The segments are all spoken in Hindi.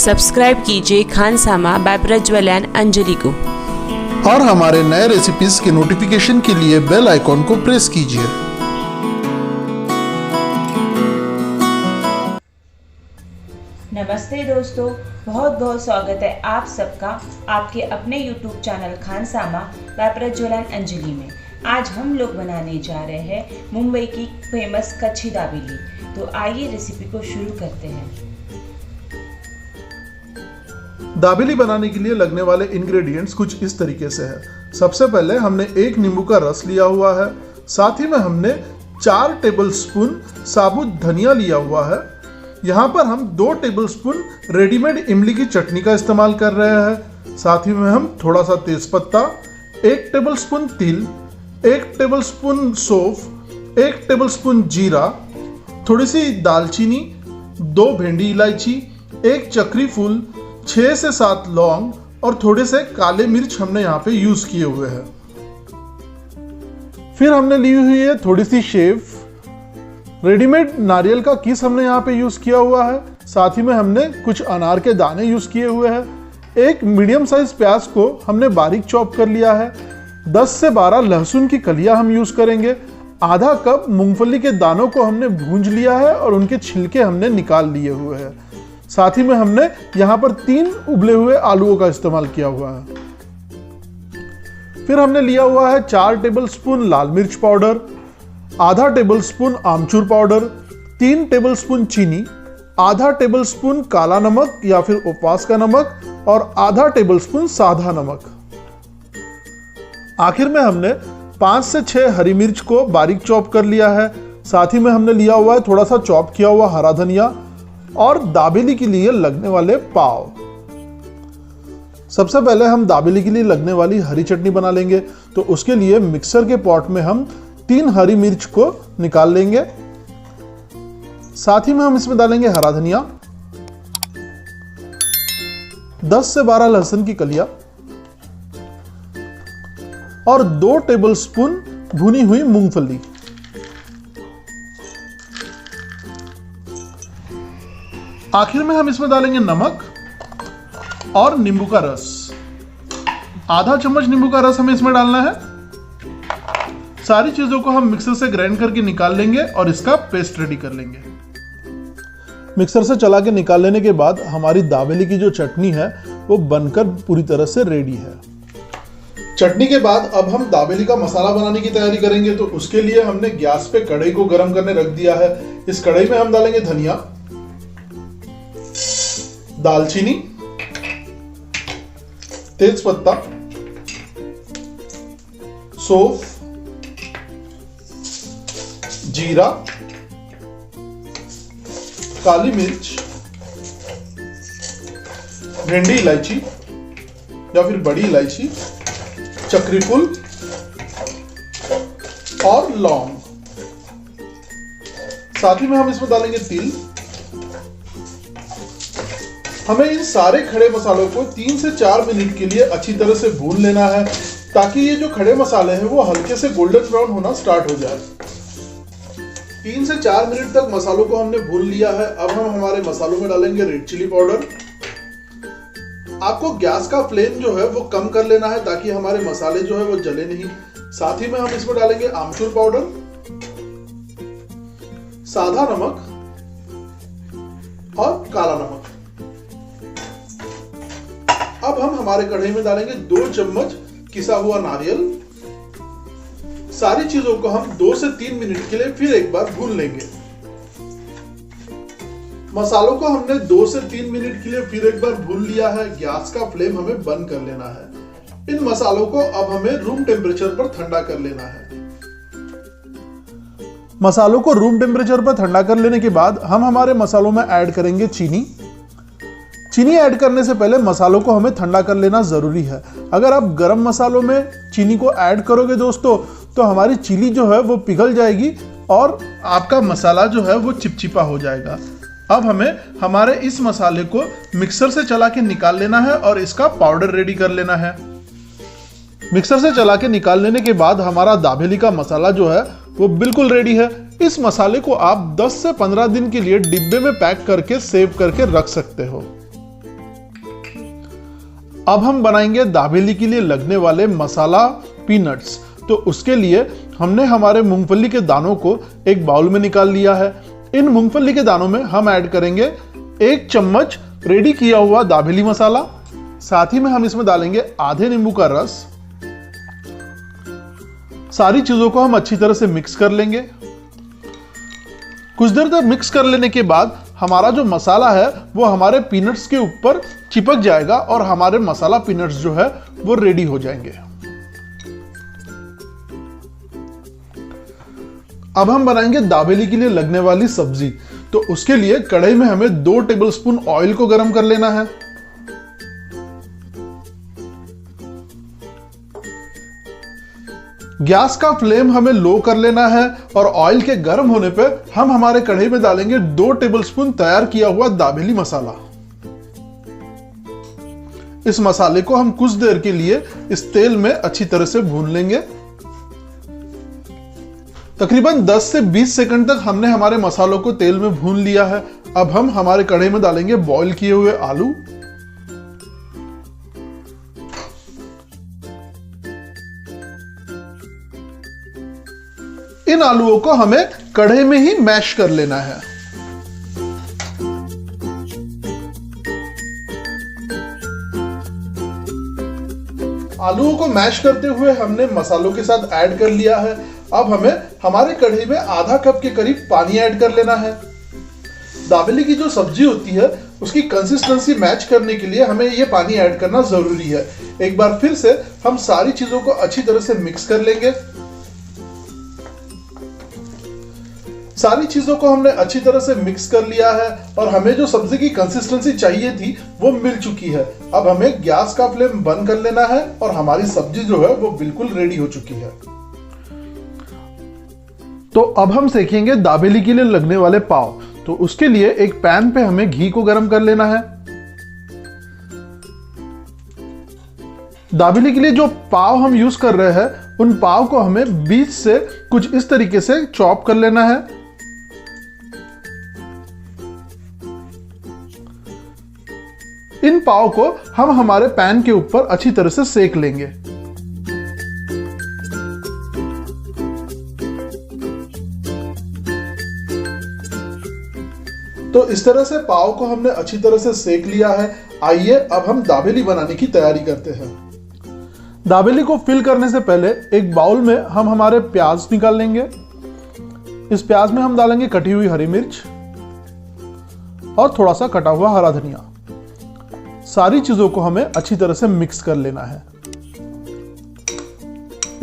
सब्सक्राइब कीजिए खानसामा बाय प्रज्वल एंड अंजलि को। और हमारे नए रेसिपीज के नोटिफिकेशन के लिए बेल आइकॉन को प्रेस कीजिए। नमस्ते दोस्तों, बहुत बहुत स्वागत है आप सबका आपके अपने YouTube चैनल खानसामा बाय प्रज्वल एंड अंजलि में। आज हम लोग बनाने जा रहे हैं मुंबई की फेमस कच्ची दाबेली। तो आइए रेसिपी को शुरू करते हैं। दाबेली बनाने के लिए लगने वाले इंग्रेडिएंट्स कुछ इस तरीके से है। सबसे पहले हमने 1 नींबू का रस लिया हुआ है। साथ ही में हमने 4 टेबलस्पून साबुत धनिया लिया हुआ है। यहाँ पर हम 2 टेबलस्पून रेडीमेड इमली की चटनी का इस्तेमाल कर रहे हैं। साथ ही में हम थोड़ा सा तेजपत्ता, 1 टेबलस्पून तिल, 1 टेबलस्पून सौंफ, 1 टेबलस्पून जीरा, थोड़ी सी दालचीनी, 2 भेंडी इलायची, 1 चक्री फूल, 6 से 7 लौंग और थोड़े से काले मिर्च हमने यहाँ पे यूज किए हुए हैं। फिर हमने ली हुई है थोड़ी सी शेव, रेडीमेड नारियल का किस हमने यहाँ पे यूज किया हुआ है। साथ ही में हमने कुछ अनार के दाने यूज किए हुए हैं। 1 मीडियम साइज प्याज को हमने बारीक चॉप कर लिया है। 10 से 12 लहसुन की कलियां हम यूज करेंगे। आधा कप मूंगफली के दानों को हमने भूंज लिया है और उनके छिलके हमने निकाल लिए हुए हैं। साथ ही में हमने यहाँ पर 3 उबले हुए आलूओं का इस्तेमाल किया हुआ है। फिर हमने लिया हुआ है 4 टेबलस्पून लाल मिर्च पाउडर, आधा टेबलस्पून आमचूर पाउडर, 3 टेबलस्पून चीनी, आधा टेबलस्पून काला नमक या फिर उपवास का नमक और आधा टेबलस्पून सादा नमक। आखिर में हमने 5 से 6 हरी मिर्च को बारीक चॉप कर लिया है। साथ ही में हमने लिया हुआ है थोड़ा सा चॉप किया हुआ हरा धनिया और दाबेली के लिए लगने वाले पाव। सबसे पहले हम दाबेली के लिए लगने वाली हरी चटनी बना लेंगे। तो उसके लिए मिक्सर के पॉट में हम 3 हरी मिर्च को निकाल लेंगे। साथ ही में हम इसमें डालेंगे हरा धनिया, 10 से 12 लहसुन की कलियां और 2 टेबलस्पून भुनी हुई मूंगफली। आखिर में हम इसमें डालेंगे नमक और नींबू का रस। आधा चम्मच नींबू का रस हमें इसमें डालना है। सारी चीजों को हम मिक्सर से ग्राइंड करके निकाल लेंगे और इसका पेस्ट रेडी कर लेंगे। मिक्सर से चला के निकाल लेने के बाद हमारी दाबेली की जो चटनी है वो बनकर पूरी तरह से रेडी है। चटनी के बाद अब हम दाबेली का मसाला बनाने की तैयारी करेंगे। तो उसके लिए हमने गैस पे कढ़ाई को गर्म करने रख दिया है। इस कढ़ाई में हम डालेंगे धनिया, दालचीनी, तेजपत्ता, सौंफ, जीरा, काली मिर्च, भेंडी इलायची या फिर बड़ी इलायची, चक्री फूल और लौंग। साथ ही में हम इसमें डालेंगे तिल। हमें इन सारे खड़े मसालों को 3 से 4 मिनट के लिए अच्छी तरह से भून लेना है ताकि ये जो खड़े मसाले हैं वो हल्के से गोल्डन ब्राउन होना स्टार्ट हो जाए। 3 से 4 मिनट तक मसालों को हमने भून लिया है। अब हम हमारे मसालों में डालेंगे रेड चिली पाउडर। आपको गैस का फ्लेम जो है वो कम कर लेना है ताकि हमारे मसाले जो है वो जले नहीं। साथ ही में हम इसमें डालेंगे आमचूर पाउडर, सादा नमक और काला नमक। अब हम हमारे कढ़ाई में डालेंगे 2 चम्मच किसा हुआ नारियल। सारी चीजों को हम 2 से 3 मिनट के लिए फिर एक बार भून लेंगे। मसालों को हमने 2 से 3 मिनट के लिए फिर एक बार भून लिया है। गैस का फ्लेम हमें बंद कर लेना है। इन मसालों को अब हमें रूम टेम्परेचर पर ठंडा कर लेना है। मसालों को रूम टेम्परेचर पर ठंडा कर लेने के बाद हम हमारे मसालों में ऐड करेंगे चीनी। चीनी ऐड करने से पहले मसालों को हमें ठंडा कर लेना जरूरी है। अगर आप गरम मसालों में चीनी को ऐड करोगे दोस्तों तो हमारी चिली जो है वो पिघल जाएगी और आपका मसाला जो है वो चिपचिपा हो जाएगा। अब हमें हमारे इस मसाले को मिक्सर से चला के निकाल लेना है और इसका पाउडर रेडी कर लेना है। मिक्सर से चला के निकाल लेने के बाद हमारा दाबेली का मसाला जो है वो बिल्कुल रेडी है। इस मसाले को आप 10 से 15 दिन के लिए डिब्बे में पैक करके सेव करके रख सकते हो। अब हम बनाएंगे दाबेली के लिए लगने वाले मसाला पीनट्स। तो उसके लिए हमने हमारे मूंगफली के दानों को एक बाउल में निकाल लिया है। इन मूंगफली के दानों में हम ऐड करेंगे 1 चम्मच रेडी किया हुआ दाबेली मसाला। साथ ही में हम इसमें डालेंगे आधे नींबू का रस। सारी चीजों को हम अच्छी तरह से मिक्स कर लेंगे। कुछ देर तक मिक्स कर लेने के बाद हमारा जो मसाला है वो हमारे पीनट्स के ऊपर चिपक जाएगा और हमारे मसाला पीनट्स जो है वो रेडी हो जाएंगे। अब हम बनाएंगे दाबेली के लिए लगने वाली सब्जी। तो उसके लिए कढ़ाई में हमें 2 टेबलस्पून ऑयल को गर्म कर लेना है। गैस का फ्लेम हमें लो कर लेना है और ऑयल के गर्म होने पे हम हमारे कढ़ाई में डालेंगे 2 टेबलस्पून तैयार किया हुआ दाबेली मसाला। इस मसाले को हम कुछ देर के लिए इस तेल में अच्छी तरह से भून लेंगे। तकरीबन 10 से 20 सेकंड तक हमने हमारे मसालों को तेल में भून लिया है। अब हम हमारे कढ़ाई में डालेंगे बॉईल किए हुए आलू। इन आलूओं को हमें कढ़ाई में ही मैश कर लेना है। आलूओं को मैश करते हुए हमने मसालों के साथ ऐड कर लिया है। अब हमें हमारे कढ़ाई में आधा कप के करीब पानी ऐड कर लेना है। दाबेली की जो सब्जी होती है उसकी कंसिस्टेंसी मैच करने के लिए हमें ये पानी ऐड करना जरूरी है। एक बार फिर से हम सारी चीजों को अच्छी तरह से मिक्स कर लेंगे। सारी चीजों को हमने अच्छी तरह से मिक्स कर लिया है और हमें जो सब्जी की कंसिस्टेंसी चाहिए थी वो मिल चुकी है। अब हमें गैस का फ्लेम बंद कर लेना है और हमारी सब्जी जो है वो बिल्कुल रेडी हो चुकी है। तो अब हम सेकेंगे दाबेली के लिए लगने वाले पाव। तो उसके लिए एक पैन पे हमें घी को गर्म कर लेना है। दाबेली के लिए जो पाव हम यूज कर रहे हैं उन पाव को हमें बीच से कुछ इस तरीके से चॉप कर लेना है। इन पाव को हम हमारे पैन के ऊपर अच्छी तरह से सेक लेंगे। तो इस तरह से पाव को हमने अच्छी तरह से सेक लिया है। आइए अब हम दाबेली बनाने की तैयारी करते हैं। दाबेली को फिल करने से पहले एक बाउल में हम हमारे प्याज निकाल लेंगे। इस प्याज में हम डालेंगे कटी हुई हरी मिर्च और थोड़ा सा कटा हुआ हरा धनिया। सारी चीजों को हमें अच्छी तरह से मिक्स कर लेना है।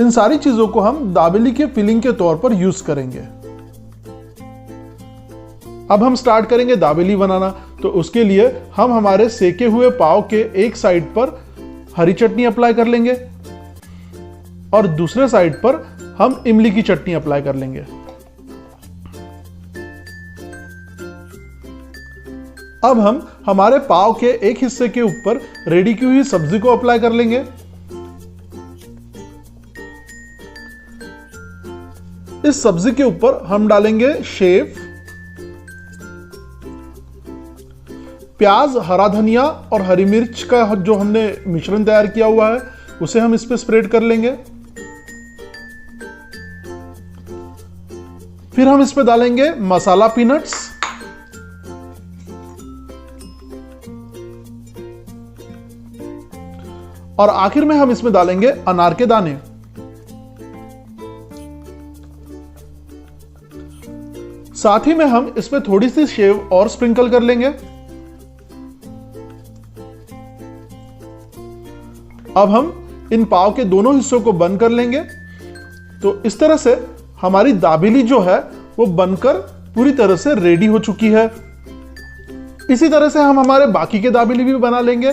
इन सारी चीजों को हम दाबेली के फिलिंग के तौर पर यूज करेंगे। अब हम स्टार्ट करेंगे दाबेली बनाना। तो उसके लिए हम हमारे सेके हुए पाव के एक साइड पर हरी चटनी अप्लाई कर लेंगे और दूसरे साइड पर हम इमली की चटनी अप्लाई कर लेंगे। अब हम हमारे पाव के एक हिस्से के ऊपर रेडी की हुई सब्जी को अप्लाई कर लेंगे। इस सब्जी के ऊपर हम डालेंगे शेव, प्याज, हरा धनिया और हरी मिर्च का जो हमने मिश्रण तैयार किया हुआ है उसे हम इस पे स्प्रेड कर लेंगे। फिर हम इस पे डालेंगे मसाला पीनट्स, और आखिर में हम इसमें डालेंगे अनार के दाने। साथ ही में हम इसमें थोड़ी सी शेव और स्प्रिंकल कर लेंगे। अब हम इन पाव के दोनों हिस्सों को बंद कर लेंगे। तो इस तरह से हमारी दाबेली जो है वो बनकर पूरी तरह से रेडी हो चुकी है। इसी तरह से हम हमारे बाकी के दाबेली भी बना लेंगे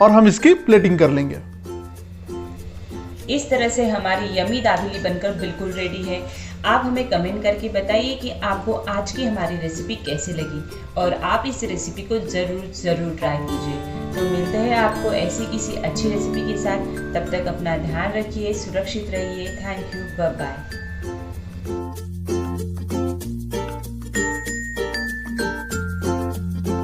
और हम इसकी प्लेटिंग कर लेंगे। इस तरह से हमारी यमी दाबेली बनकर बिल्कुल रेडी है। आप हमें कमेंट करके बताइए कि आपको आज की हमारी रेसिपी कैसी लगी और आप इस रेसिपी को ज़रूर ट्राई कीजिए। तो मिलते हैं आपको ऐसी किसी अच्छी रेसिपी के साथ। तब तक अपना ध्यान रखिए, सुरक्षित रहिए। Thank you, bye bye.